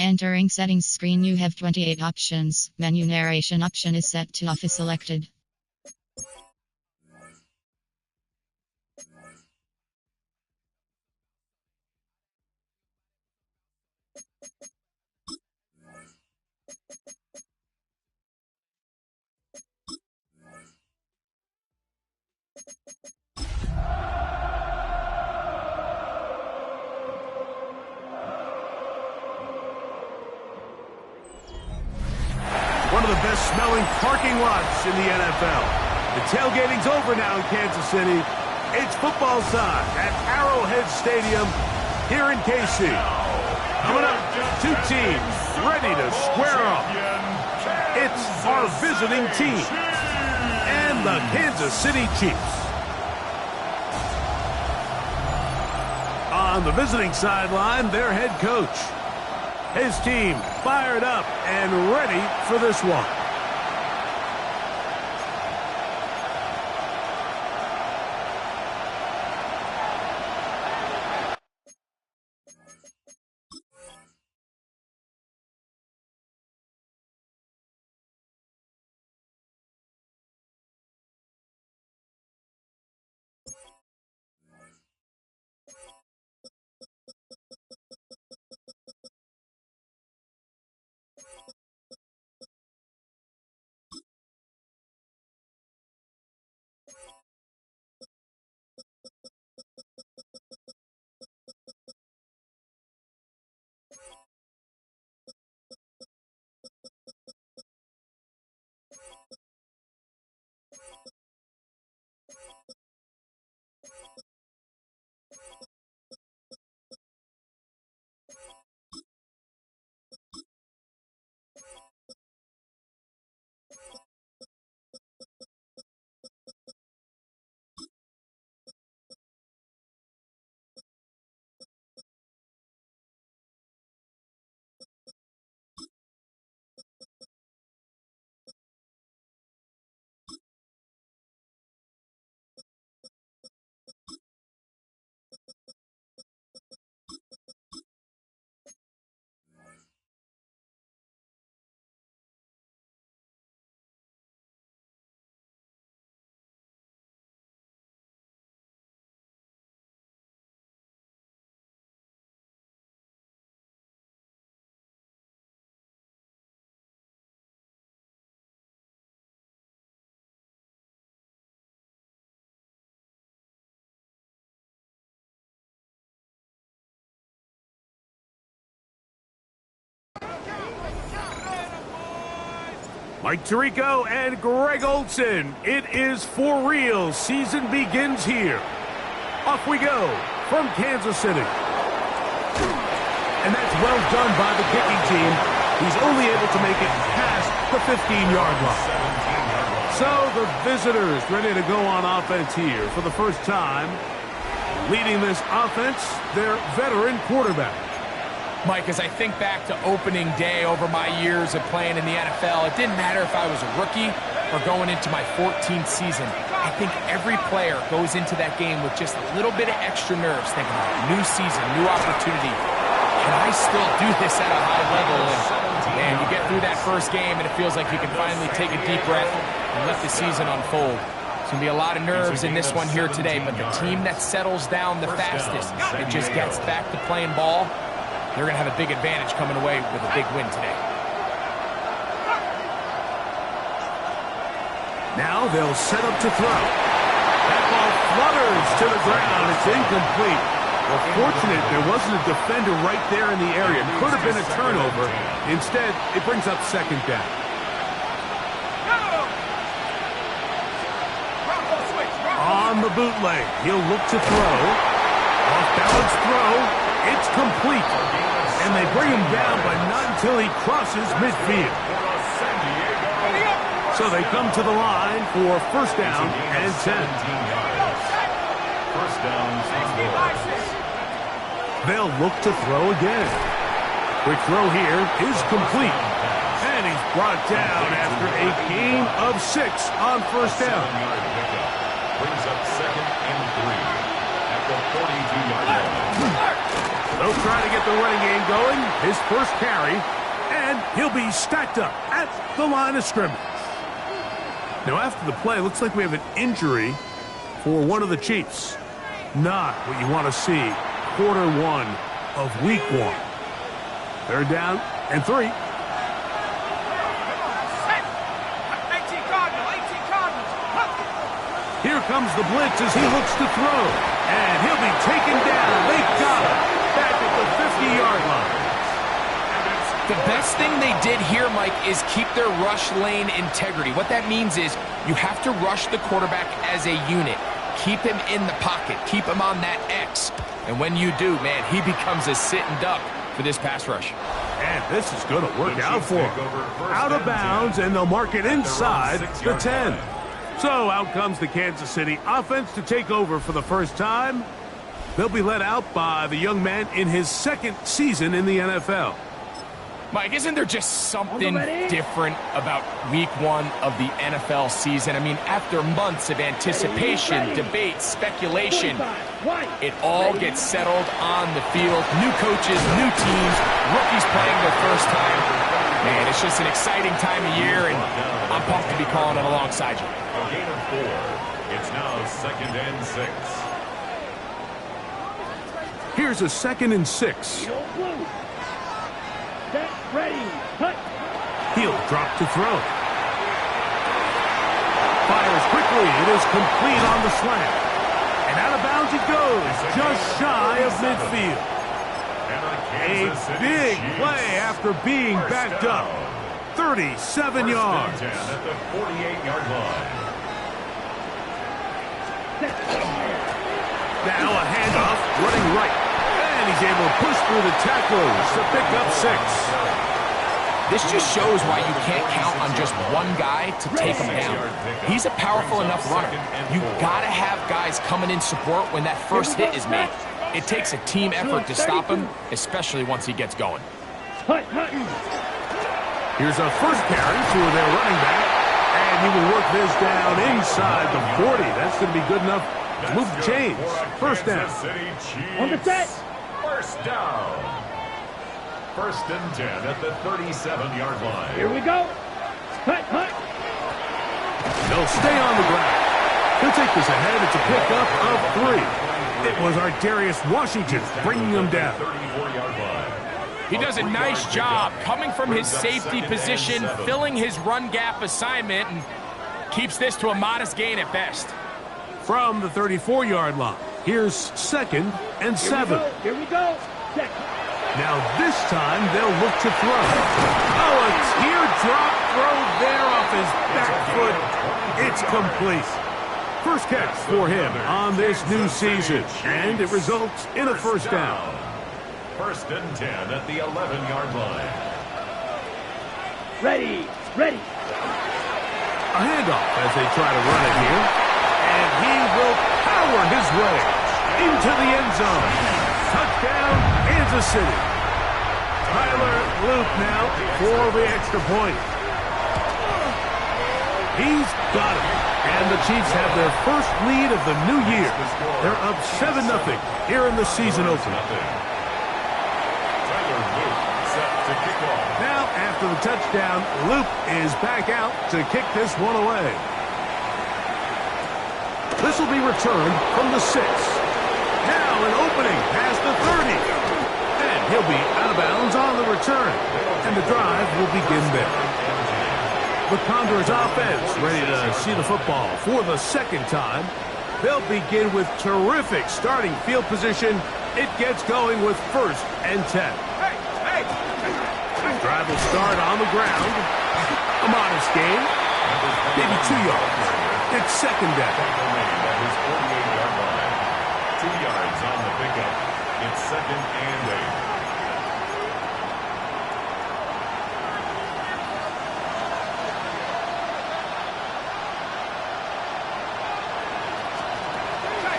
Entering settings screen, you have 28 options. Menu narration option is set to off is selected. One of the best smelling parking lots in the NFL. The tailgating's over now in Kansas City. It's football time at Arrowhead Stadium here in KC. Coming up, two teams ready to square off. It's our visiting team and the Kansas City Chiefs. On the visiting sideline, their head coach. His team fired up and ready for this one. Mike Tirico and Greg Olson. It is for real. Season begins here. Off we go from Kansas City. And that's well done by the kicking team. He's only able to make it past the 15-yard line. So the visitors ready to go on offense here for the first time. Leading this offense, their veteran quarterback. Mike, as I think back to opening day over my years of playing in the NFL, it didn't matter if I was a rookie or going into my 14th season. I think every player goes into that game with just a little bit of extra nerves, thinking about new season, new opportunity. Can I still do this at a high level? And you get through that first game, and it feels like you can finally take a deep breath and let the season unfold. There's going to be a lot of nerves in this one here today, but the team that settles down the fastest and just gets back to playing ball, they're going to have a big advantage coming away with a big win today. Now they'll set up to throw. That ball flutters to the ground. It's incomplete. Well, fortunate there wasn't a defender right there in the area. Could have been a turnover. Instead, it brings up second down. On the bootleg, he'll look to throw. Off-balance throw. It's complete. And they bring him down, but not until he crosses midfield. So they come to the line for first down and 10. First down. They'll look to throw again. Quick throw here is complete. And he's brought down after a gain of 6 on first down. Brings up second and 3 at the 42-yard line. They'll try to get the running game going. His first carry. And he'll be stacked up at the line of scrimmage. Now, after the play, looks like we have an injury for one of the Chiefs. Not what you want to see quarter one of week one. They're down and 3. Here comes the blitz as he looks to throw. And he'll be taken down. They got him back at the 50-yard line. The best thing they did here, Mike, is keep their rush lane integrity. What that means is you have to rush the quarterback as a unit. Keep him in the pocket. Keep him on that X. And when you do, man, he becomes a sitting duck for this pass rush. And this is going to work out for him. Out of bounds, and they'll mark it inside the 10. So out comes the Kansas City offense to take over for the first time. They'll be led out by the young man in his second season in the NFL. Mike, isn't there just something different about week one of the NFL season? I mean, after months of anticipation, debate, speculation, it all gets settled on the field. New coaches, new teams, rookies playing their first time. Man, it's just an exciting time of year, and I'm pumped to be calling it alongside you. A gain of 4. It's now 2nd and 6. Here's a 2nd and 6. Ready. Cut. He'll drop to throw. Fires quickly. It is complete on the slant. And out of bounds it goes, just shy of midfield. A big play after being backed up. 37 yards. At the 48-yard line. Now a handoff, running right. And he's able to push through the tacklers to pick up 6. This just shows why you can't count on just one guy to take him down. He's a powerful enough runner. You've got to have guys coming in support when that first hit is made. It takes a team effort to stop him, especially once he gets going. Here's a first carry for their running back. And he will work this down inside the 40. That's going to be good enough to move the chains. First down. On the set. First down. 1st and 10 at the 37-yard line. Here we go. Cut. They'll stay on the ground. He'll take this ahead. It's a pickup of 3. It was Darius Washington bringing them down. 34-yard line. He does a nice job coming from his safety position, filling his run gap assignment, and keeps this to a modest gain at best. From the 34-yard line, here's 2nd and 7. Here we go. Now this time they'll look to throw. Oh, a teardrop throw there off his back foot. It's complete. First catch for him on this new season, and it results in a first down. 1st and 10 at the 11-yard line. Ready. A handoff as they try to run it here. And he will power his way into the end zone. Touchdown, Kansas City. Tyler Loop now for the extra point. He's got it. And the Chiefs have their first lead of the new year. They're up 7-0 here in the season opener. Now, after the touchdown, Loop is back out to kick this one away. This will be returned from the 6. Now an opening past the 30. And he'll be out of bounds on the return. And the drive will begin there. The Condors offense ready to see the football for the second time. They'll begin with terrific starting field position. It gets going with 1st and 10. Drive will start on the ground. A modest gain. Maybe 2 yards. It's 2nd down. 2 yards on the pickup. It's 2nd and 8.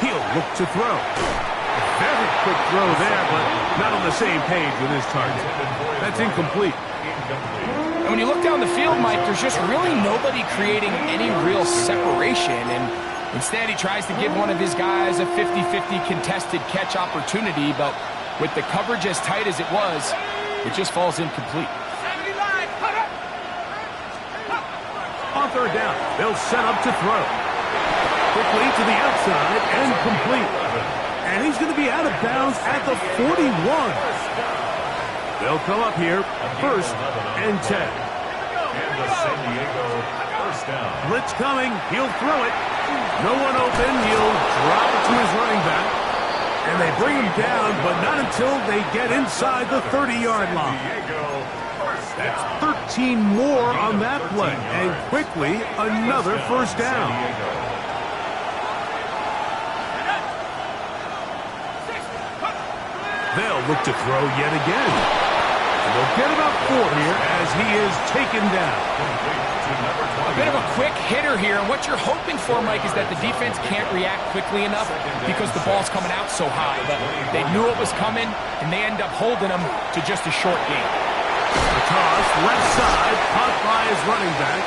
He'll look to throw. A very quick throw there, but not on the same page with his target. That's incomplete. And when you look down the field, Mike, there's just really nobody creating any real separation. And instead, he tries to give one of his guys a 50-50 contested catch opportunity, but With the coverage as tight as it was, it just falls incomplete. On third down, they'll set up to throw. Quickly to the outside and complete. And he's going to be out of bounds at the 41. They'll come up here, first and 10. And the San Diego first down. Blitz coming, he'll throw it. No one open, he'll drop it to his running back. And they bring him down, but not until they get inside the 30-yard line. That's 13 more on that play, and quickly another first down. They'll look to throw yet again. And they'll get about 4 here as he is taken down. A bit of a quick hitter here, and what you're hoping for, Mike, is that the defense can't react quickly enough because the ball's coming out so high. But they knew it was coming, and they end up holding them to just a short game. The toss, left side, caught by his running back.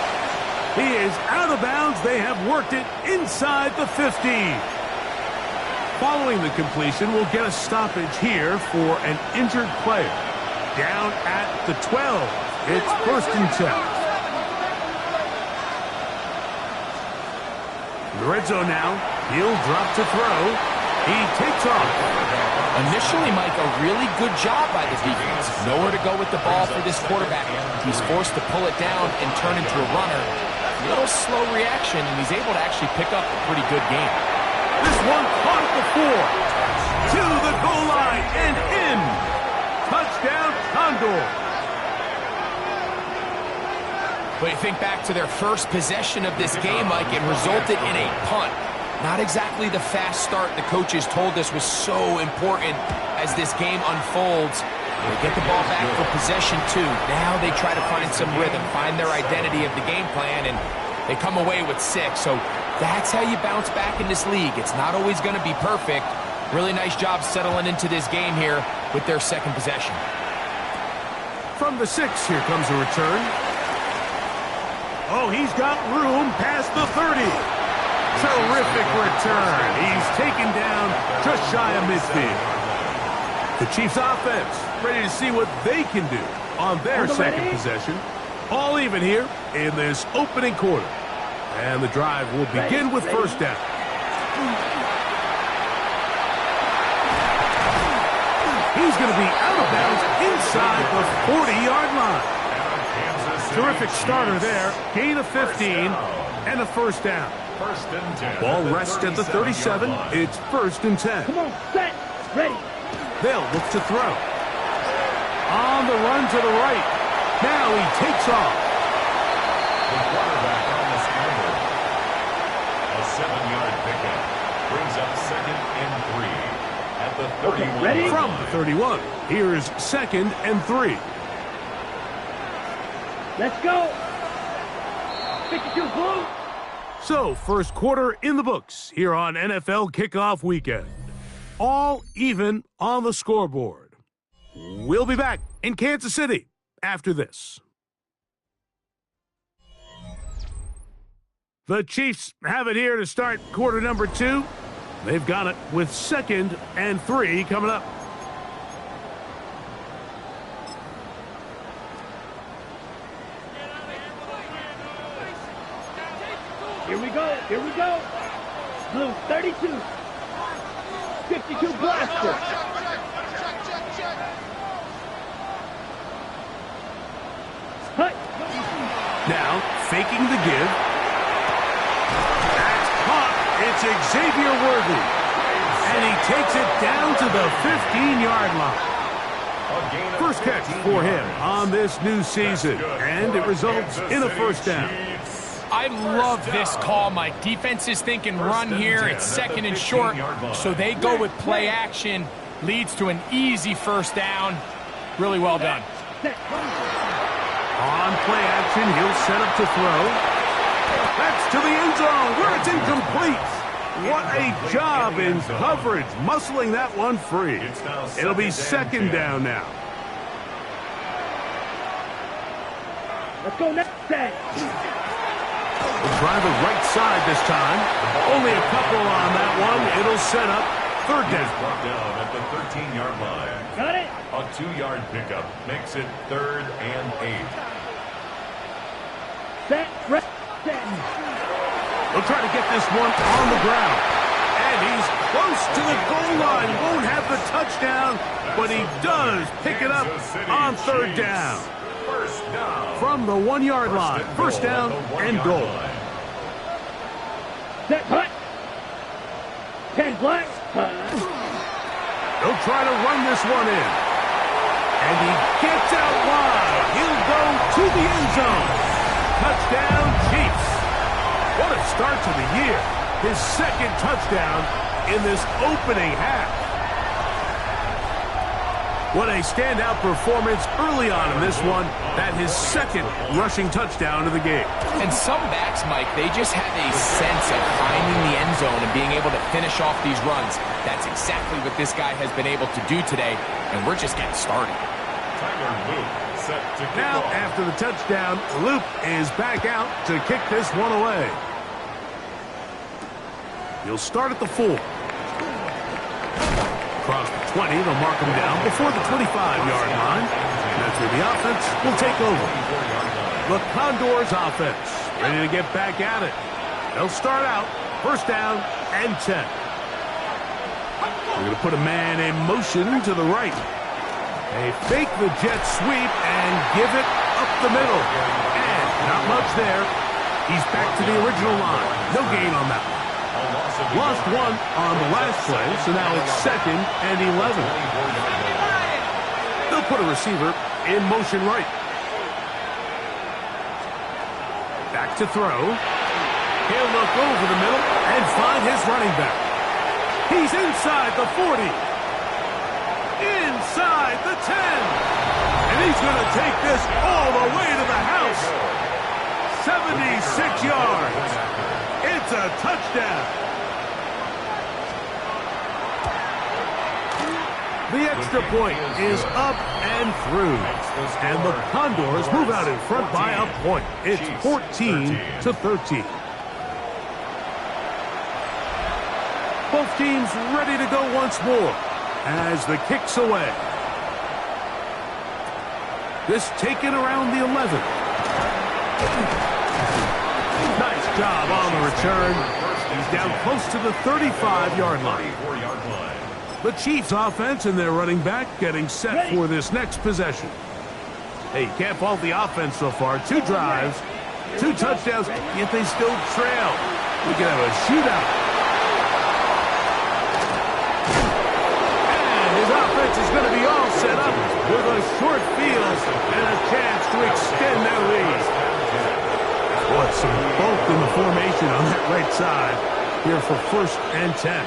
He is out of bounds. They have worked it inside the 15. Following the completion, we'll get a stoppage here for an injured player. Down at the 12. It's first and 10. In the red zone now. He'll drop to throw. He takes off. Initially, Mike, a really good job by the defense. Nowhere to go with the ball for this quarterback. He's forced to pull it down and turn into a runner. A little slow reaction, and he's able to actually pick up a pretty good game. This one caught at the 4. To the goal line and in. Touchdown, Condor. But you think back to their first possession of this game, Mike, it resulted in a punt. Not exactly the fast start the coaches told us was so important as this game unfolds. They get the ball back for possession 2. Now they try to find some rhythm, find their identity of the game plan, and they come away with 6. So that's how you bounce back in this league. It's not always going to be perfect. Really nice job settling into this game here with their second possession. From the 6, here comes a return. Oh, he's got room past the 30. Terrific return. He's taken down just shy of midfield. The Chiefs offense ready to see what they can do on their second possession. All even here in this opening quarter. And the drive will begin with first down. He's going to be out of bounds inside the 40-yard line. Terrific starter there. Gain of 15 and a first down. First and 10. Ball rests at the 37. It's first and 10. Come on, set, ready. They'll look to throw. On the run to the right. Now he takes off. The quarterback on the scramble. A 7-yard pickup brings up second and 3 at the 31. Okay, ready? From the 31, here's second and 3. Let's go. 52 blue. So, first quarter in the books here on NFL Kickoff Weekend. All even on the scoreboard. We'll be back in Kansas City after this. The Chiefs have it here to start quarter number 2. They've got it with second and 3 coming up. Here we go, here we go. Blue 32. 52 blaster. Hut. Now, faking the give. That's caught. It's Xavier Worthy. And he takes it down to the 15-yard line. First catch for him on this new season. And it results in a first down. I love this call, Mike. Defense is thinking run here. It's second and short, so they go with play action. Leads to an easy first down. Really well done. On play action, he'll set up to throw. That's to the end zone where it's incomplete. What a job in coverage, muscling that one free. It'll be second down now. Let's go next. We'll try the right side this time. Only a couple on that one. It'll set up third He is down. brought down at the 13-yard line. Got it. A 2-yard pickup makes it 3rd and 8. Set. Rest. Set. They'll try to get this one on the ground. And he's close to the goal line. Won't have the touchdown, but he does pick it up on third down. First down. From the 1-yard line. First down and goal. Set. Hut. 10 black. They'll try to run this one in. And he gets out wide. He'll go to the end zone. Touchdown, Chiefs. What a start to the year. His second touchdown in this opening half. What a standout performance early on in this one. That his second rushing touchdown of the game. And some backs, Mike, they just have a sense of finding the end zone and being able to finish off these runs. That's exactly what this guy has been able to do today, and we're just getting started. Tyler Luke set to kick Now, off. after the touchdown, Luke is back out to kick this one away. He'll start at the 4. Across the 20, they'll mark him down before the 25-yard line. And that's where the offense will take over. The Condors offense ready to get back at it. They'll start out first down and 10. They're going to put a man in motion to the right. They fake the jet sweep and give it up the middle. And not much there. He's back to the original line. No gain on that one. Lost one on the last play, so now it's second and 11. They'll put a receiver in motion right. Back to throw. He'll look over the middle and find his running back. He's inside the 40. Inside the 10. And he's going to take this all the way to the house. 76 yards. It's a touchdown. The extra point is up and through. And the Condors move out in front by a point. It's 14-13. Both teams ready to go once more as the kick's away. This taken around the 11. Nice job on the return. He's down close to the 35-yard line. The Chiefs offense and their running back getting set for this next possession. Hey, you can't fault the offense so far. 2 drives, 2 touchdowns, yet they still trail. We can have a shootout. And his offense is going to be all set up with a short field and a chance to extend their lead. Boy, some bulk in the formation on that right side here for first and 10.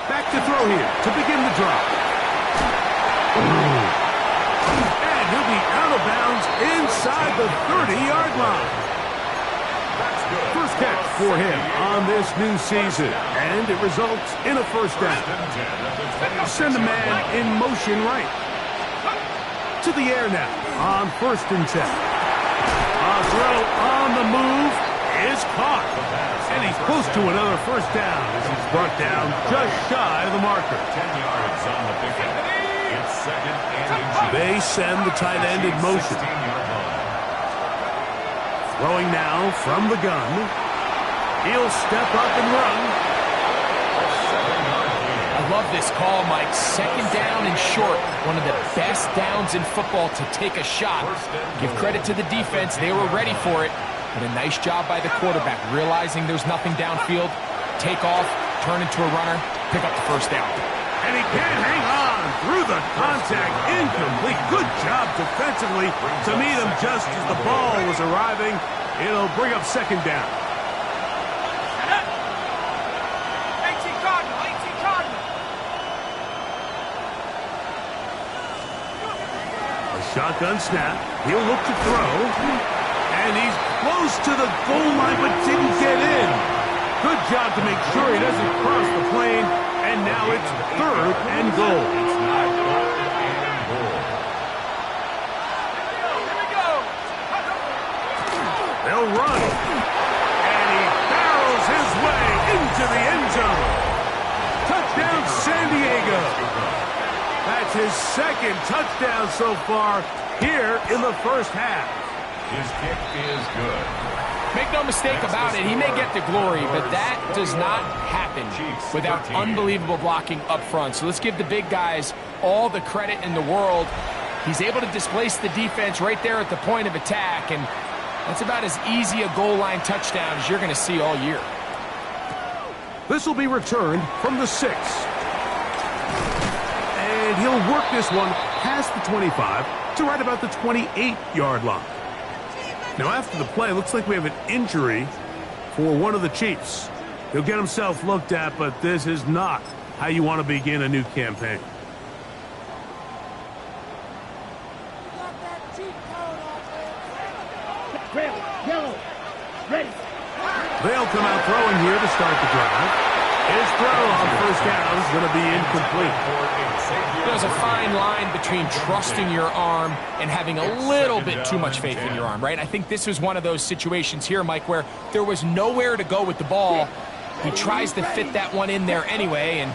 Back to throw here to begin the drive. And he'll be out of bounds inside the 30-yard line. First catch for him on this new season, and it results in a first down. Send a man in motion right. To the air now on first and 10. A throw on the move is caught. And he's close to another first down as he's brought down just shy of the marker. 10 yards on the pickup. It's second and 8. They send the tight end in motion. 16-yard line. Throwing now from the gun. He'll step up and run. I love this call, Mike. Second down and short. One of the best downs in football to take a shot. Give credit to the defense. They were ready for it. But a nice job by the quarterback, realizing there's nothing downfield. Take off, turn into a runner, pick up the first down. And he can't hang on through the contact. Incomplete. Good job defensively to meet him just as the ball was arriving. It'll bring up second down. A shotgun snap. He'll look to throw. And he's close to the goal line but didn't get in. Good job to make sure he doesn't cross the plane. And now it's third and goal. They'll run. And he barrels his way into the end zone. second touchdown so far here in the first half. His kick is good. Make no mistake about it, he may get the glory, but that does not happen without unbelievable blocking up front. So let's give the big guys all the credit in the world. He's able to displace the defense right there at the point of attack, and that's about as easy a goal line touchdown as you're going to see all year. This will be returned from the 6. And he'll work this one past the 25 to right about the 28-yard line. Now, after the play, looks like we have an injury for one of the Chiefs. He'll get himself looked at, but this is not how you want to begin a new campaign. Red, yellow, ready. They'll come out throwing here to start the drive. His throw on first down is going to be incomplete. There's a fine line between trusting your arm and having a little bit too much faith in your arm, right? I think this was one of those situations here, Mike, where there was nowhere to go with the ball. He tries to fit that one in there anyway, and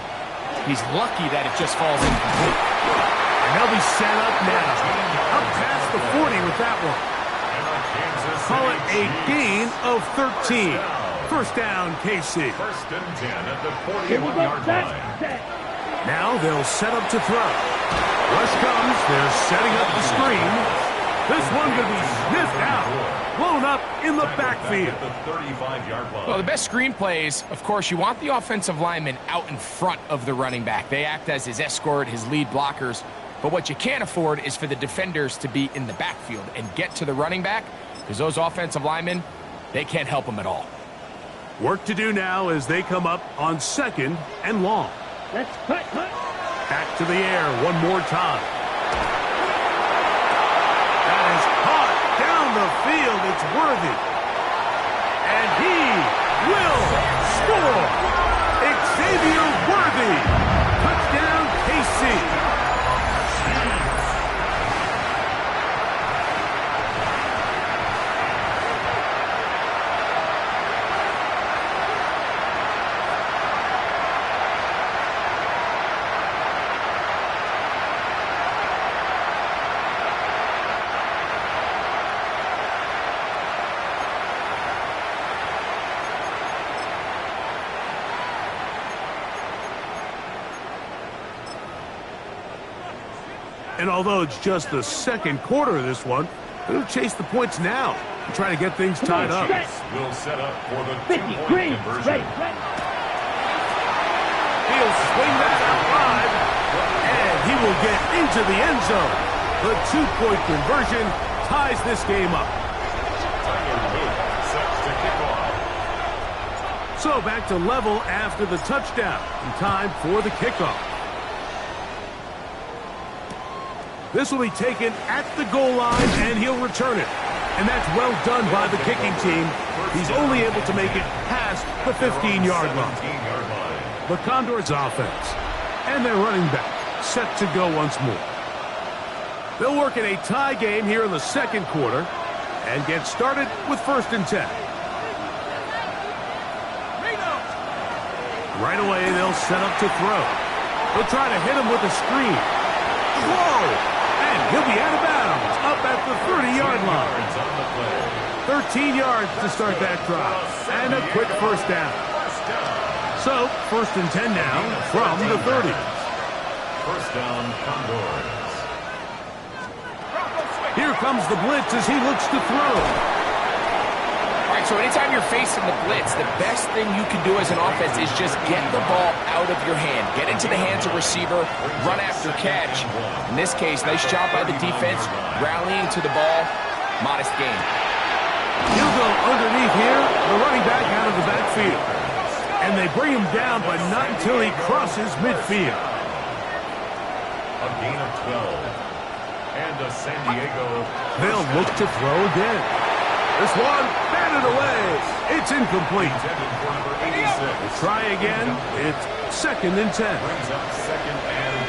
he's lucky that it just falls incomplete. And they'll be set up now. Up past the 40 with that one. Call it a gain of 13. First down, KC. First and 10 at the 41-yard line. Now they'll set up to throw. Rush comes. They're setting up the screen. This one going to be sniffed out. Blown up in the backfield. Well, the best screen plays, of course, you want the offensive lineman out in front of the running back. They act as his escort, his lead blockers. But what you can't afford is for the defenders to be in the backfield and get to the running back, because those offensive linemen, they can't help him at all. Work to do now as they come up on 2nd and long. Let's cut. Back to the air one more time. That is caught down the field. It's Worthy. And he will score. Xavier Worthy. Touchdown, KC. And although it's just the second quarter of this one, they'll chase the points now and try to get things tied up. Will set up for the 50, 2-point green, conversion. ready. He'll swing that out 5, and he will get into the end zone. The 2-point conversion ties this game up. Tyler Luke sets to kick off. So back to level after the touchdown. And time for the kickoff. This will be taken at the goal line, and he'll return it. And that's well done by the kicking team. He's only able to make it past the 15-yard line. The Condors offense and their running back set to go once more. They'll work in a tie game here in the second quarter and get started with 1st and 10. Right away, they'll set up to throw. They'll try to hit him with a screen. Whoa! And he'll be out of bounds up at the 30-yard line. 13 yards to start that drive. And a quick first down. So, 1st and 10 now from the 30. First down, Condors. Here comes the blitz as he looks to throw. All right, so anytime you're facing the blitz, the best thing you can do as an offense is just get the ball out of your hand. Get into the hands of receiver, run after catch. In this case, nice job by the defense, rallying to the ball. Modest gain. He'll go underneath here, the running back out of the backfield. And they bring him down, but not until he crosses midfield. A gain of 12. And a San Diego. They'll look to throw again. This one, batted away. It's incomplete. We'll try again. It's 2nd and 10. Brings up 2nd and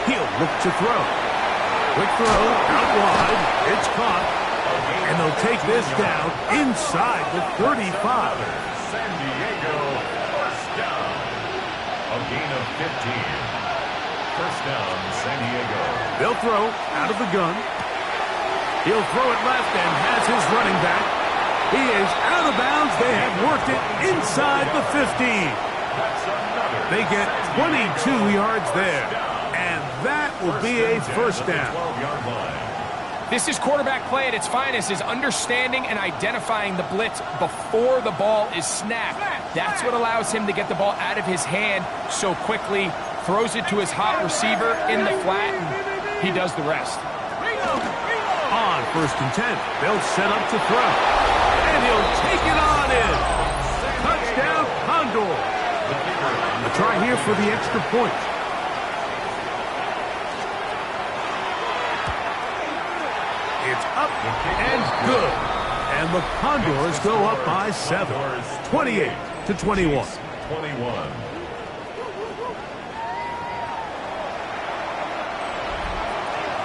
10. He'll look to throw. Quick throw, out wide. It's caught. And they'll take this down inside the 35. San Diego, first down. A gain of 15. First down, San Diego. They'll throw out of the gun. He'll throw it left and has his running back. He is out of bounds. They have worked it inside the 15. They get 22 yards there. And that will be a first down. This is quarterback play at its finest, is understanding and identifying the blitz before the ball is snapped. That's what allows him to get the ball out of his hand so quickly, throws it to his hot receiver in the flat, and he does the rest. On first and 10, they'll set up to throw. And he'll take it on in. Touchdown, Condor. A try here for the extra point. It's up and good. And the Condors go up by 7. 28-21.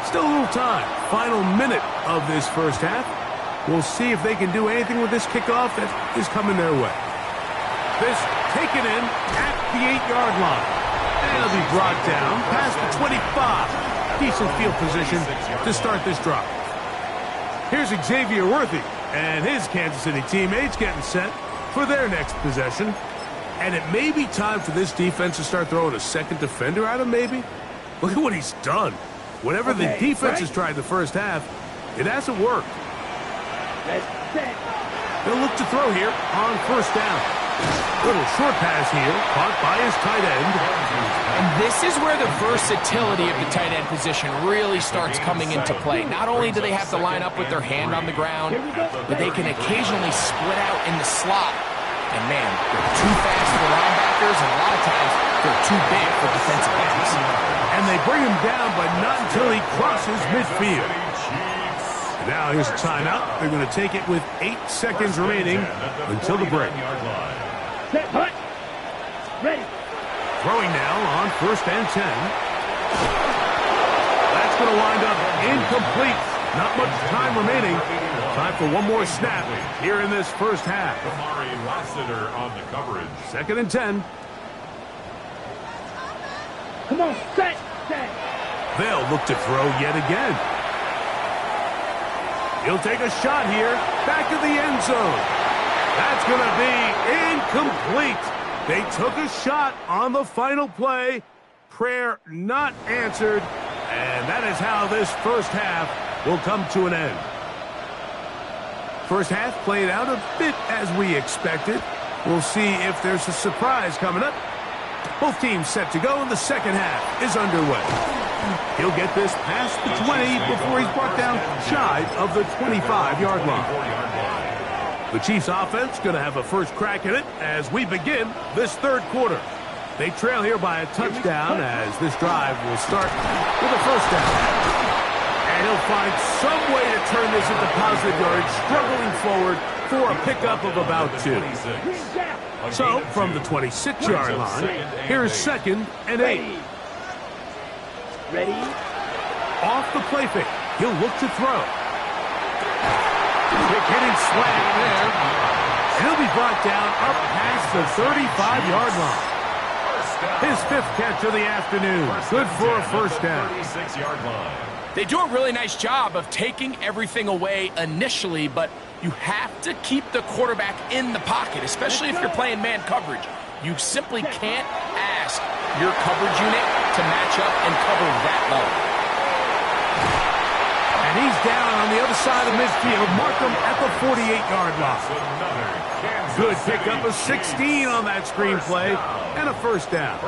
Still a little time. Final minute of this first half. We'll see if they can do anything with this kickoff that is coming their way. This taken in at the 8-yard line. And it'll be brought down past the 25. Decent field position to start this drive. Here's Xavier Worthy and his Kansas City teammates getting set for their next possession. And it may be time for this defense to start throwing a second defender at him, maybe. Look at what he's done. Whatever the defense has tried the first half, it hasn't worked. They'll look to throw here on first down. Little short pass here, caught by his tight end. And this is where the versatility of the tight end position really starts coming into play. Not only do they have to line up with their hand on the ground, but they can occasionally split out in the slot. And man, they're too fast for linebackers, and a lot of times they're too big for defensive backs. And they bring him down, but not until he crosses midfield. Now here's a timeout. They're going to take it with 8 seconds remaining until the break. Set, hut. Ready. Throwing now on first and 10. That's going to wind up incomplete. Not much time remaining. Time for one more snap here in this first half. On the coverage. Second and 10. Come on, set, set. They'll look to throw yet again. He'll take a shot here. Back to the end zone. That's going to be incomplete. They took a shot on the final play. Prayer not answered. And that is how this first half will come to an end. First half played out a bit as we expected. We'll see if there's a surprise coming up. Both teams set to go, and the second half is underway. He'll get this past the 20 before he's brought down shy of the 25-yard line. The Chiefs offense going to have a first crack at it as we begin this third quarter. They trail here by a touchdown as this drive will start with a first down. And he'll find some way to turn this into positive yards, struggling forward for a pickup of about 2. So, from the 26-yard line, here's second and 8. Ready. Off the play fake. He'll look to throw. Quick hitting slam there. And he'll be brought down up past the 35-yard line. His 5th catch of the afternoon. Good for a first down. 36-yard line. They do a really nice job of taking everything away initially, but you have to keep the quarterback in the pocket, especially if you're playing man coverage. You simply can't ask your coverage unit to match up and cover that low. And he's down on the other side of midfield. Mark him at the 48-yard line. Good pickup of 16 on that screenplay and a first down.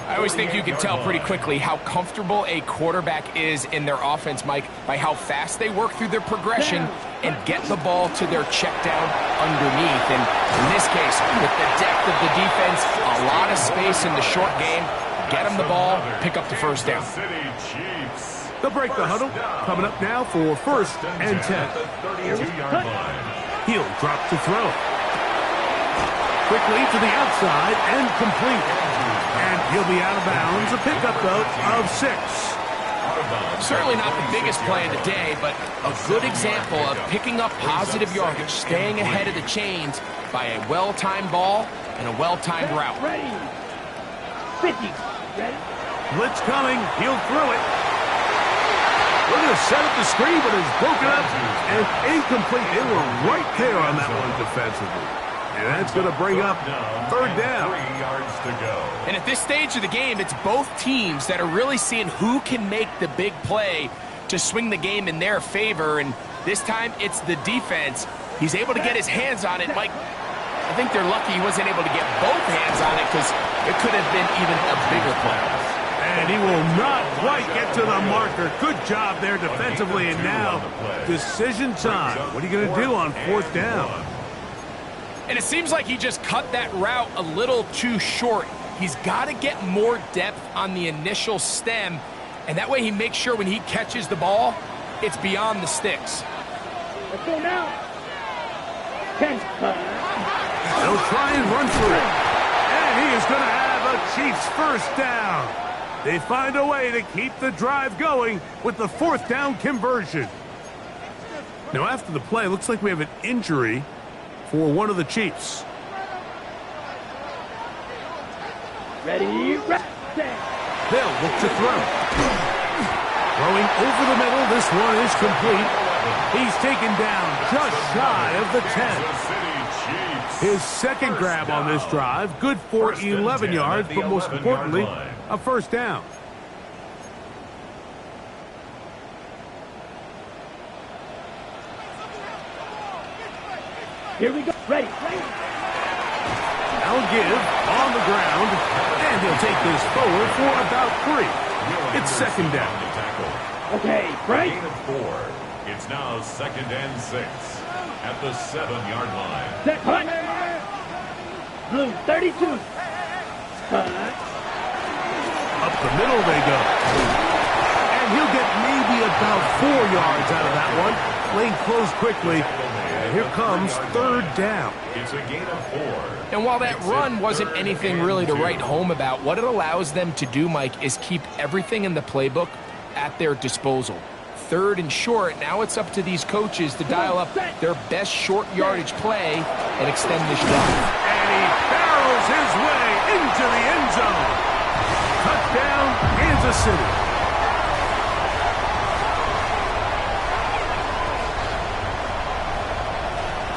I always think you can tell pretty quickly how comfortable a quarterback is in their offense, Mike, by how fast they work through their progression and get the ball to their check down underneath. And in this case, with the depth of the defense, a lot of space in the short game, get them the ball, pick up the first down. They'll break the huddle. Coming up now for first and 10. He'll drop to throw. Quickly to the outside and complete. And he'll be out of bounds. A pickup, though, of 6. Certainly not the biggest play of the day, but a good example of picking up positive yardage, staying ahead of the chains by a well-timed ball and a well-timed route. 50. Ready? Blitz coming. He'll throw it. Looking to set up the screen, but it's broken up and incomplete. They were right there on that one defensively. And that's going to bring up third down. 3 yards to go. And at this stage of the game, it's both teams that are really seeing who can make the big play to swing the game in their favor. And this time, it's the defense. He's able to get his hands on it. Mike, I think they're lucky he wasn't able to get both hands on it because it could have been even a bigger play. And he will not quite get to the marker. Good job there defensively. And now, decision time. What are you going to do on fourth down? And it seems like he just cut that route a little too short. He's got to get more depth on the initial stem, and that way he makes sure when he catches the ball, it's beyond the sticks. Let's go now. 10. They'll try and run for it. And he is going to have a Chiefs first down. They find a way to keep the drive going with the fourth down conversion. Now after the play, looks like we have an injury for one of the Chiefs. Ready, set. They'll look to throw. Throwing over the middle, this one is complete. He's taken down just shy of the 10. His second grab on this drive, good for 11 yards, but most importantly, a first down. Here we go. Ready. Now give on the ground, and he'll take this forward for about 3. It's second down. Okay, right. Gain of 4. It's now 2nd and 6 at the 7-yard line. Set. Cut. Blue 32. Cut. Up the middle they go. And he'll get maybe about 4 yards out of that one. Lane closed quickly. And here comes third down. It's a gain of 4. And while that run wasn't anything really to write home about, what it allows them to do, Mike, is keep everything in the playbook at their disposal. Third and short, now it's up to these coaches to dial up their best short yardage play and extend this drive. And he barrels his way into the end zone. Touchdown, Kansas City.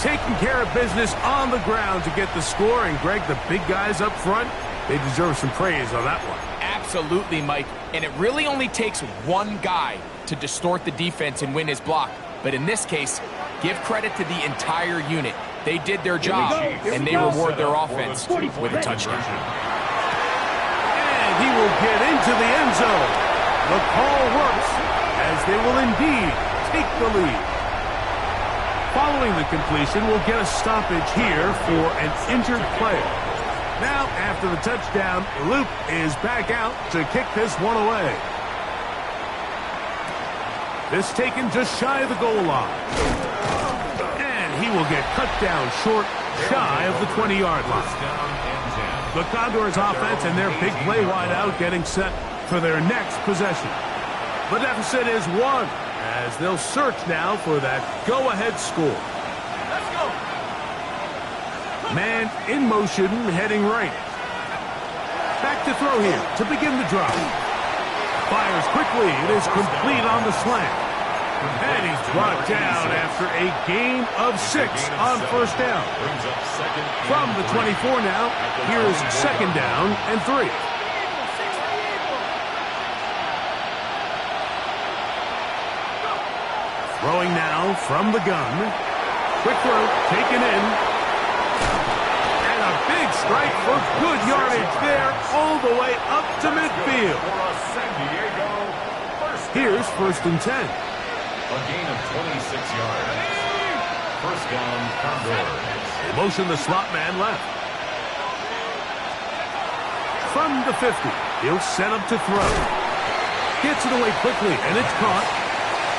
Taking care of business on the ground to get the score. And, Greg, the big guys up front, they deserve some praise on that one. Absolutely, Mike. And it really only takes one guy to distort the defense and win his block. But in this case, give credit to the entire unit. They did their job, and they reward their offense with a touchdown. And he will get into the end zone. The call works, as they will indeed take the lead. Following the completion, we'll get a stoppage here for an injured player. Now, after the touchdown, Luke is back out to kick this one away. This taken just shy of the goal line. And he will get cut down short, shy of the 20-yard line. The Condors offense and their big play wideout getting set for their next possession. The deficit is 1, as they'll search now for that go-ahead score. Man in motion, heading right. Back to throw here to begin the drive. Fires quickly. It is complete on the slant. And he's brought down after a gain of 6 on first down. From the 24 now, here's second down and 3. Throwing now from the gun. Quick throw, taken in. And a big strike for good yardage there, all the way up to midfield. Here's first and 10. A gain of 26 yards. First down, Condors. Motion the slot man left. From the 50, he'll set up to throw. Gets it away quickly, and it's caught.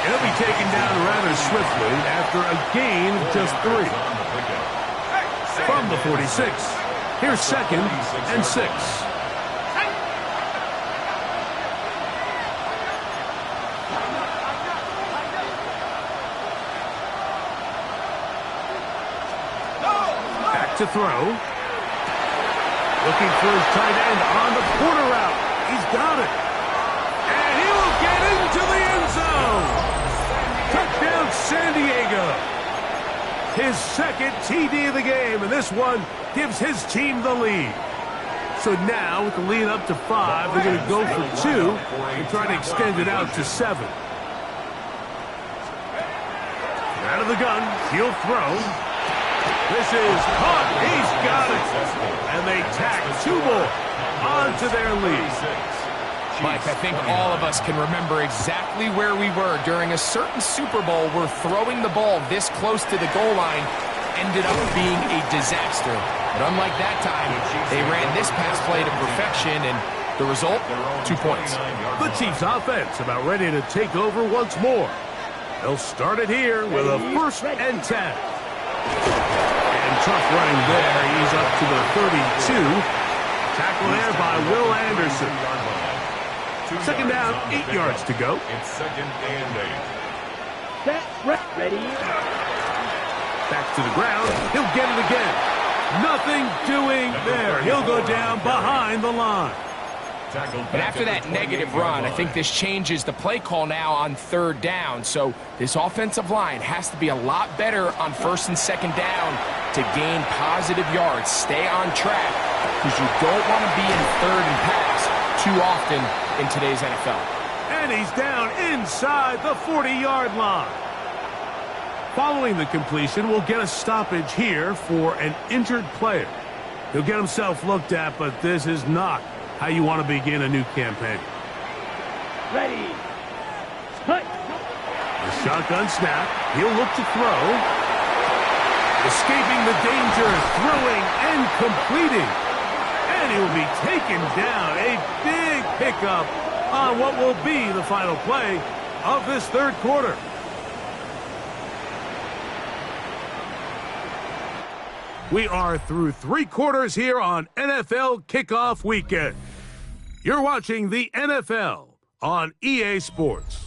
It'll be taken down rather swiftly after a gain of just 3. From the 46, here's second and 6. Back to throw. Looking for his tight end on the corner route. He's got it. And he will get into the end zone. Touchdown, San Diego. His second TD of the game, and this one gives his team the lead. So now, with the lead up to 5, they're going to go for 2 and try to extend it out to 7. Out of the gun, he'll throw. This is caught. He's got it. And they tack 2 more onto their lead. Mike, I think all of us can remember exactly where we were during a certain Super Bowl where throwing the ball this close to the goal line ended up being a disaster. But unlike that time, they ran this pass play to perfection, and the result, 2 points. The Chiefs offense about ready to take over once more. They'll start it here with a 1st and 10. And tough running there. He's up to the 32. Tackle there by Will Anderson. 2nd down, 8 yards to go. It's 2nd and 8. Set, ready. Back to the ground. He'll get it again. Nothing doing there. He'll go down behind the line. But after that negative run, I think this changes the play call now on 3rd down. So this offensive line has to be a lot better on 1st and 2nd down to gain positive yards. Stay on track because you don't want to be in 3rd and pass too often in today's NFL. And he's down inside the 40-yard line. Following the completion, we'll get a stoppage here for an injured player. He'll get himself looked at, but this is not how you want to begin a new campaign. Ready. Cut. The shotgun snap. He'll look to throw. Escaping the danger, throwing and completing. And he will be taken down. A big pickup on what will be the final play of this 3rd quarter. We are through 3 quarters here on NFL Kickoff Weekend. You're watching the NFL on EA Sports.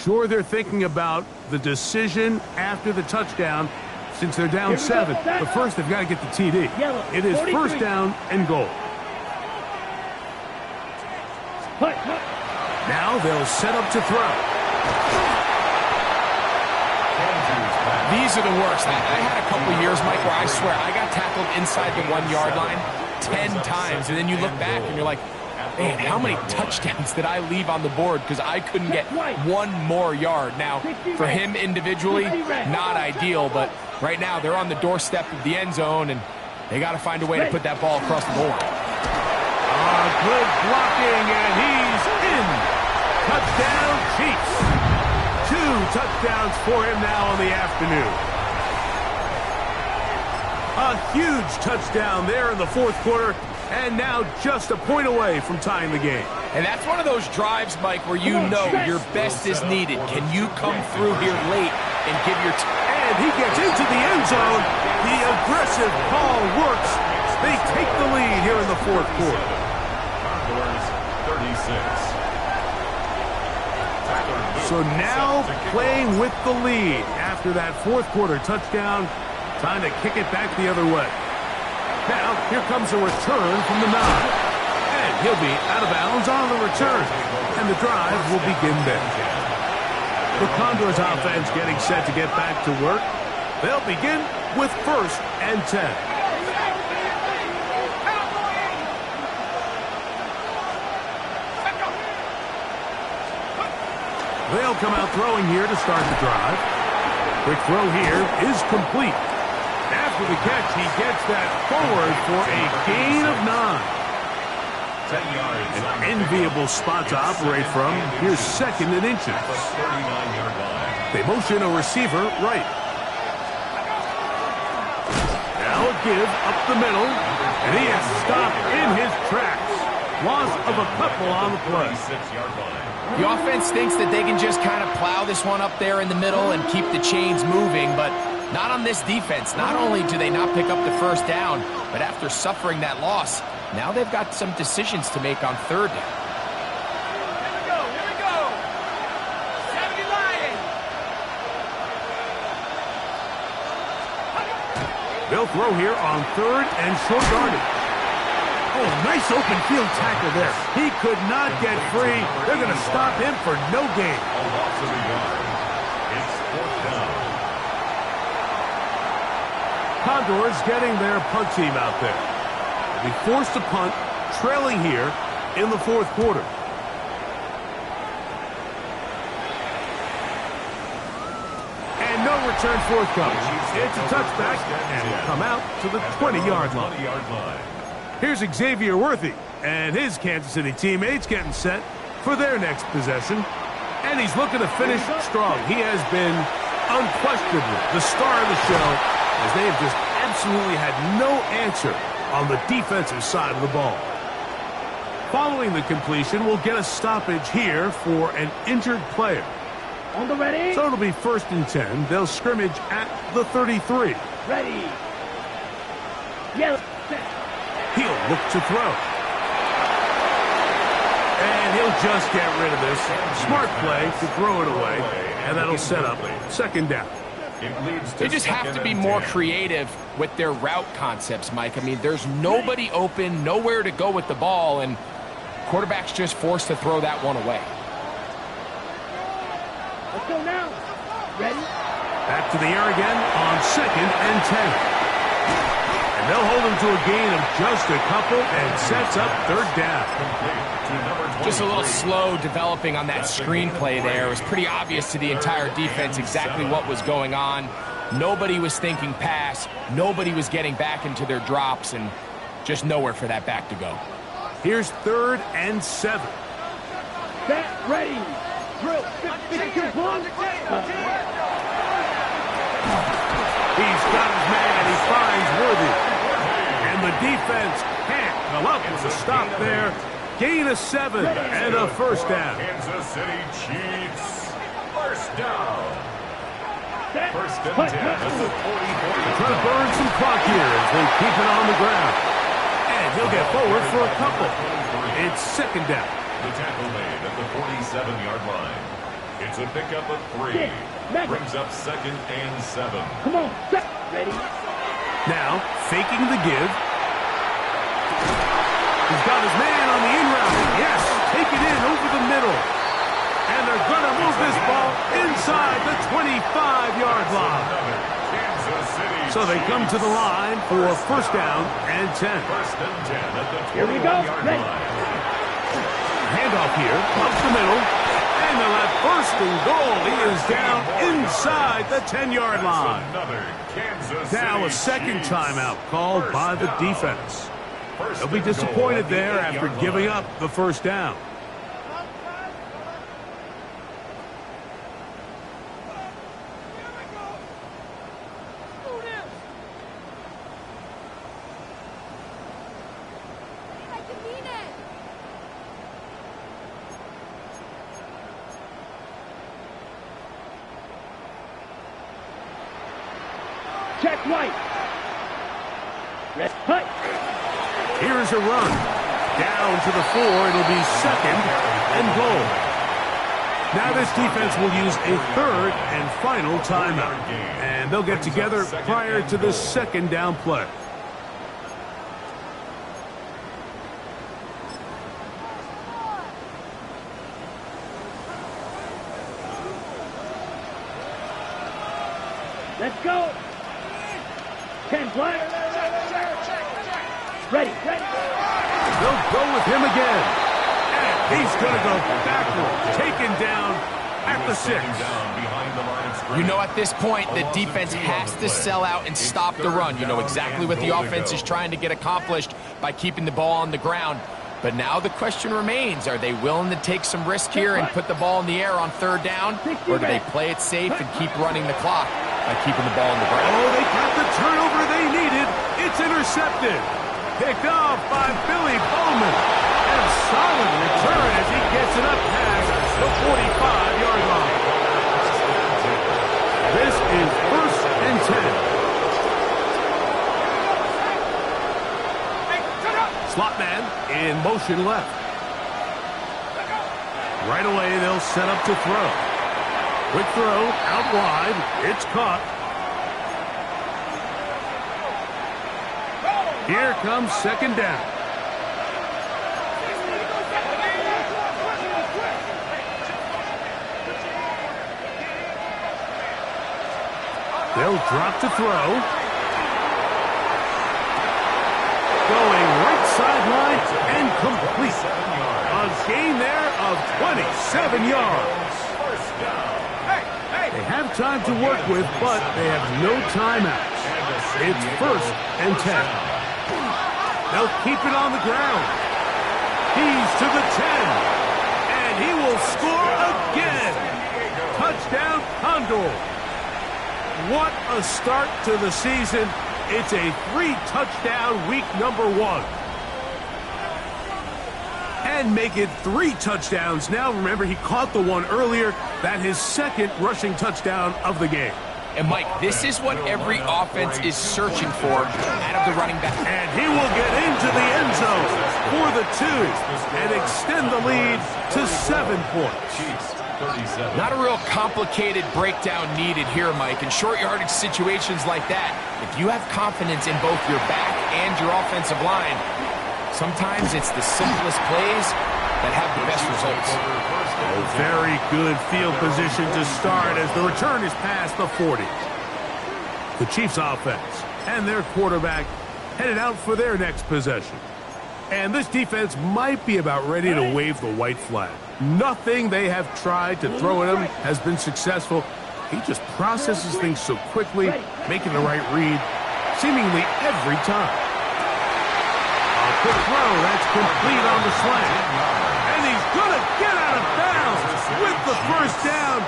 Sure, they're thinking about the decision after the touchdown since they're down 7. But first, they've got to get the TD. It is 1st down and goal. Now they'll set up to throw. These are the worst. I had a couple years, Mike, where I swear I got tackled inside the 1-yard line 10 times. And then you look back and you're like, man, how many touchdowns did I leave on the board because I couldn't get 1 more yard? Now, for him individually, not ideal, but right now they're on the doorstep of the end zone, and they got to find a way to put that ball across the goal line. Good blocking, and he's in. Touchdown, Chiefs. 2 touchdowns for him now on the afternoon. A huge touchdown there in the 4th quarter. And now just a point away from tying the game. And that's one of those drives, Mike, where you know your best is needed. Can you come through here late and give your... And he gets into the end zone. The aggressive call works. They take the lead here in the 4th quarter. 36. So now playing with the lead after that 4th quarter touchdown. Time to kick it back the other way. Now, here comes a return from the 9. And he'll be out of bounds on the return. And the drive will begin there. The Condors offense getting set to get back to work. They'll begin with 1st and 10. They'll come out throwing here to start the drive. Quick throw here is complete. After the catch, he gets that forward for a gain of 9. 10 yards. An enviable spot to operate from. Here's 2nd and inches. 39-yard line. They motion a receiver right. Now a give up the middle, and he is stopped in his tracks. Loss of a couple on the play. 36-yard line. The offense thinks that they can just kind of plow this one up there in the middle and keep the chains moving, but not on this defense. Not only do they not pick up the first down, but after suffering that loss, now they've got some decisions to make on third down. Here we go. 70 Lions. They'll throw here on third and short yardage. Oh, nice open field tackle there. He could not get free. They're going to stop him for no gain. A loss of a yard. It's fourth down. Condors getting their punt team out there. They'll be forced to punt, trailing here in the fourth quarter. And no return forthcoming. It's a touchback, and will come out to the 20-yard line. 20-yard line. Here's Xavier Worthy, and his Kansas City teammates getting set for their next possession. And he's looking to finish strong. He has been unquestionably the star of the show, as they have just absolutely had no answer on the defensive side of the ball. Following the completion, we'll get a stoppage here for an injured player. On the ready. So it'll be 1st and 10. They'll scrimmage at the 33. Ready. Yellow. He'll look to throw. And he'll just get rid of this. Smart play to throw it away. And that'll set up 2nd down. It leads to They just have to be more creative with their route concepts, Mike. I mean, there's nobody open, nowhere to go with the ball, and quarterback's just forced to throw that one away. Let's go now. Ready. Back to the air again on 2nd and 10. And they'll hold him to a gain of just a couple and sets up 3rd down. Just a little slow developing on that screenplay there. It was pretty obvious to the entire defense exactly what was going on. Nobody was thinking pass. Nobody was getting back into their drops, and just nowhere for that back to go. Here's 3rd and 7. Set. Ready. Drill. 52 long. He's got his man. He finds Worthy. And the defense can't come up with a stop there. Gain of 7 and a 1st down. Kansas City Chiefs. First down. Set. 1st and 10 at the 40-40. Trying to burn some clock here as they keep it on the ground. And he'll get forward for a couple. It's 2nd down. The tackle made at the 47-yard line. It's a pickup of 3. Brings up 2nd and 7. Come on. Set. Ready. Now, faking the give. He's got his man on the in route. Yes, take it in over the middle. And they're going to move this ball inside the 25-yard line. So they come to the line for 1st down and 10. 1st and 10 at the 20-yard Here we go. Ready. line. Handoff here, up the middle. And they'll have 1st and goal. He is down inside the 10-yard line. Another Kansas Now a City 2nd Chiefs. timeout called First by the down. defense. First They'll be and goal disappointed at the there 8-yard after giving line. up the 1st down. Check right. Rest. Hut. Here's a run. Down to the 4. It'll be 2nd and goal. Now this defense will use a 3rd and final timeout. And they'll get together prior to the 2nd down play. Let's go. 10 play. Ready. Ready. They'll go with him again. And he's going to go backward. Taken down at the 6. You know, at this point, the defense has to sell out and stop the run. You know exactly what the offense is trying to get accomplished by keeping the ball on the ground. But now the question remains, are they willing to take some risk here and put the ball in the air on 3rd down? Or do they play it safe and keep running the clock by keeping the ball on the ground? Oh, they got the turnover they needed. It's intercepted. Picked off by Billy Bowman. And a solid return as he gets it up past the 45-yard line. This is 1st and 10. Slot man in motion left. Right away, they'll set up to throw. Quick throw, out wide. It's caught. Here comes 2nd down. They'll drop to throw. Going right sideline and complete. A gain there of 27 yards. They have time to work with, but they have no timeouts. It's 1st and 10. They'll keep it on the ground. He's to the 10. And he will score again. Touchdown, Condor. What a start to the season. It's a 3-touchdown week number 1. And make it 3 touchdowns now. Remember, he caught the one earlier. That his 2nd rushing touchdown of the game. And, Mike, this is what every offense is searching for out of the running back. And he will get into the end zone for the 2 and extend the lead to 7 points. Not a real complicated breakdown needed here, Mike. In short yardage situations like that, if you have confidence in both your back and your offensive line, sometimes it's the simplest plays that have the best results. A very good field position to start as the return is past the 40. The Chiefs offense and their quarterback headed out for their next possession. And this defense might be about ready to wave the white flag. Nothing they have tried to throw at him has been successful. He just processes things so quickly, making the right read seemingly every time. A quick throw, that's complete on the slant. And he's going to get out of bounds with the 1st down.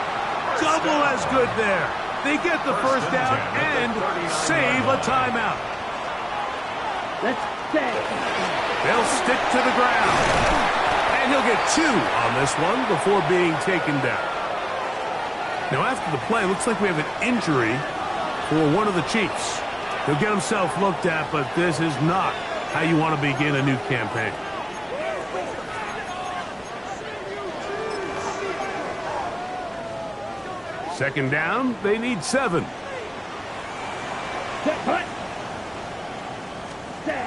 Double as good there. They get the 1st down and save a timeout. Let's stay. They'll stick to the ground. And he'll get 2 on this one before being taken down. Now after the play, looks like we have an injury for one of the Chiefs. He'll get himself looked at, but this is not how you want to begin a new campaign. Second down, they need 7. Set, punt. Set.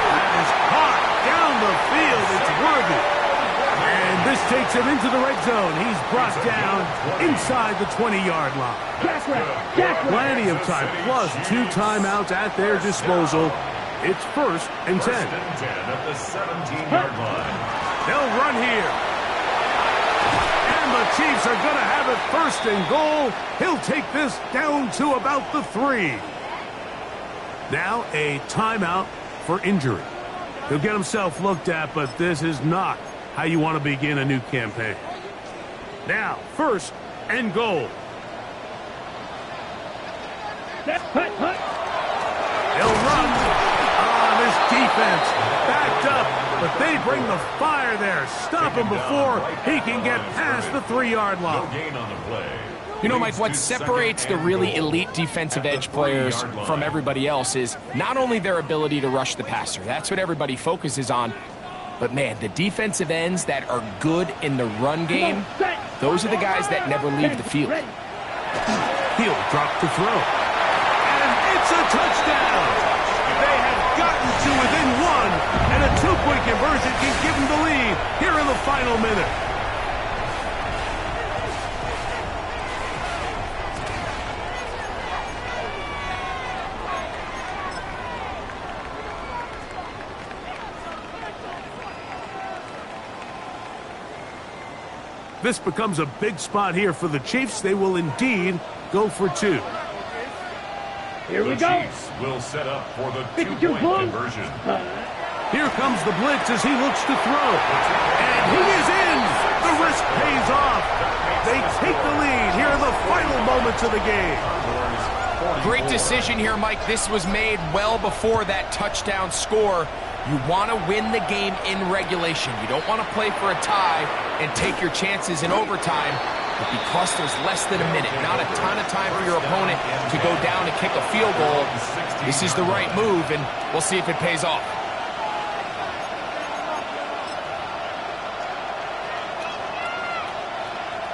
That is caught down the field. It's worthy. And this takes him into the red zone. He's brought down inside the 20-yard line. Plenty of time, plus 2 timeouts at their disposal. It's 1st and 10. At the 17-yard line. They'll run here. And the Chiefs are going to have it 1st and goal. He'll take this down to about the 3. Now a timeout for injury. He'll get himself looked at, but this is not how you want to begin a new campaign. Now, 1st and goal. They'll run on this defense. Backed up, but they bring the fire there. Stop him before he can get past the 3-yard line. No gain on the play. You know, Mike, what separates the really elite defensive edge players from everybody else is not only their ability to rush the passer. That's what everybody focuses on. But, man, the defensive ends that are good in the run game, those are the guys that never leave the field. He'll drop to throw. And it's a touchdown. They have gotten to within 1, and a 2-point conversion can give them the lead here in the final minute. This becomes a big spot here for the Chiefs. They will indeed go for 2. Here we The go. Chiefs will set up for the 52 2-point points. conversion. Here comes the blitz as he looks to throw. And he is in. The risk pays off. They take the lead here in the final moments of the game. Great decision here, Mike. This was made well before that touchdown score. You want to win the game in regulation. You don't want to play for a tie and take your chances in overtime. But because there's less than a minute, not a ton of time for your opponent to go down and kick a field goal, this is the right move, and we'll see if it pays off.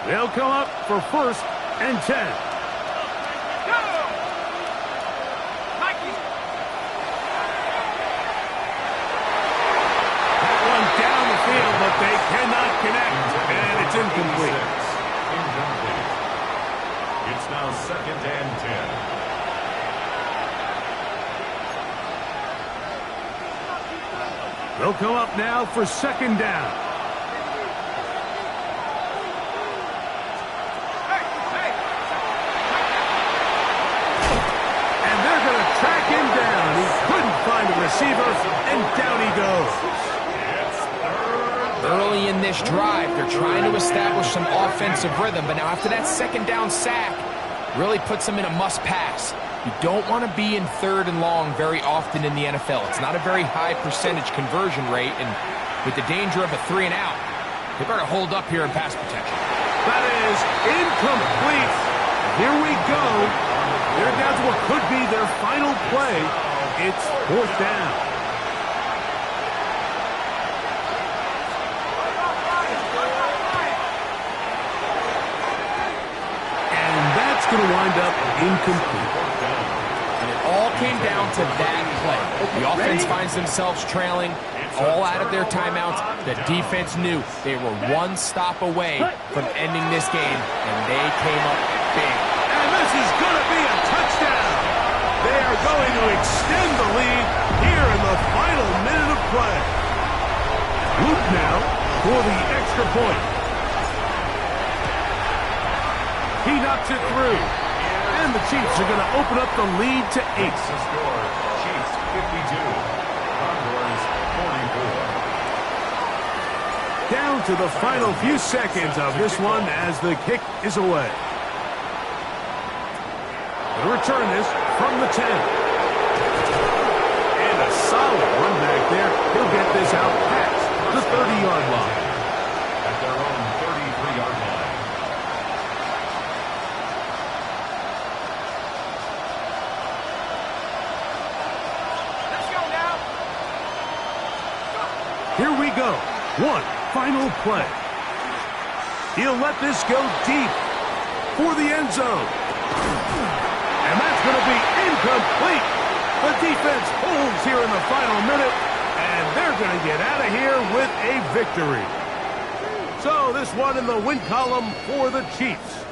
They'll come up for 1st and 10. That one down the field, but they cannot connect, and it's incomplete. Incomplete. It's now 2nd and 10. They'll come up now for 2nd down. Track him down. He couldn't find a receiver, and down he goes. Early in this drive, they're trying to establish some offensive rhythm, but now after that 2nd down sack, really puts them in a must-pass. You don't want to be in 3rd and long very often in the NFL. It's not a very high percentage conversion rate, and with the danger of a 3 and out, they better hold up here in pass protection. That is incomplete. Here we go. They're down to what could be their final play. It's 4th down. And that's going to wind up incomplete. And it all came down to that play. The offense finds themselves trailing, all out of their timeouts. The defense knew they were one stop away from ending this game, and they came up big. And this is going to be a touchdown. They are going to extend the lead here in the final minute of play. Luke now for the extra point. He knocks it through. And the Chiefs are going to open up the lead to 8. The score, Chiefs 52, Condors 44. Down to the final few seconds of this one as the kick is away. They'll return this from the 10. And a solid run back there. He'll get this out past the 30-yard line. At their own 33-yard line. Let's go now. Here we go. One final play. He'll let this go deep for the end zone. And that's going to be incomplete. The defense holds here in the final minute, and they're going to get out of here with a victory. So this one in the win column for the Chiefs.